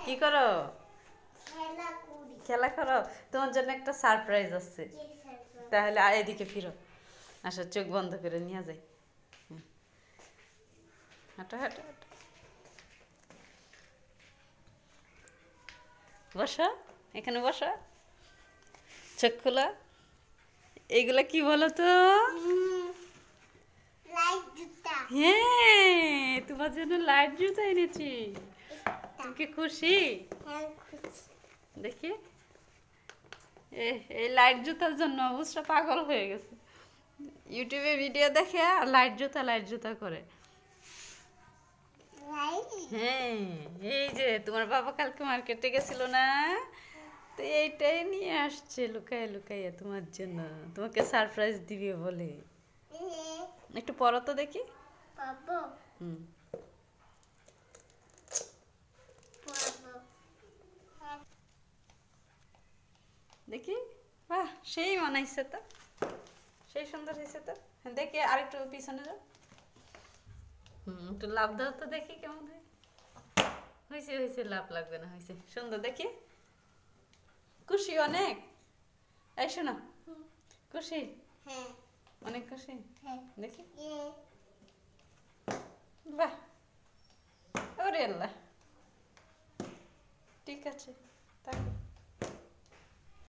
কি করো? খেলা করো। তোমার জন্য একটা সারপ্রাইজ আছে। তাহলে এদিকে ফিরো। আচ্ছা, চোখ বন্ধ করে নিয়ে যাই। হাঁটো হাঁটো হাঁটো। বসো, এখানে বসো। চোখ খোলা। এইগুলা কি বলো তো? হ্যাঁ, তোমার জন্য লাইট জুতা এনেছি। তুমি কি খুশি? দেখি, এই লাইট জুতার জন্য বুঝটা পাগল হয়ে গেছে। ইউটিউবে ভিডিও দেখে আর লাইট জুতা করে। হ্যাঁ, এই যে তোমার বাবা কালকে মার্কেটে গেছিল না, তো এইটাই নিয়ে আসছে লুকাইয়া লুকাইয়া তোমার জন্য, তোমাকে সারপ্রাইজ দিবে বলে। একটু পরো তো দেখি। হুম, দেখি। বাহ, সেই মানাইছে তো, সেই সুন্দর হয়েছে তো। দেখি আর একটু পিছনে যাও। একটু লাভ দাও তো দেখি কেমন হয়। হয়েছে হয়েছে, লাভ লাগবে না, হয়েছে সুন্দর। দেখি, খুশি অনেক? এই শোনো, খুশি? অনেক খুশি? দেখি। বাহ, ওরে আল্লাহ, ঠিক আছে।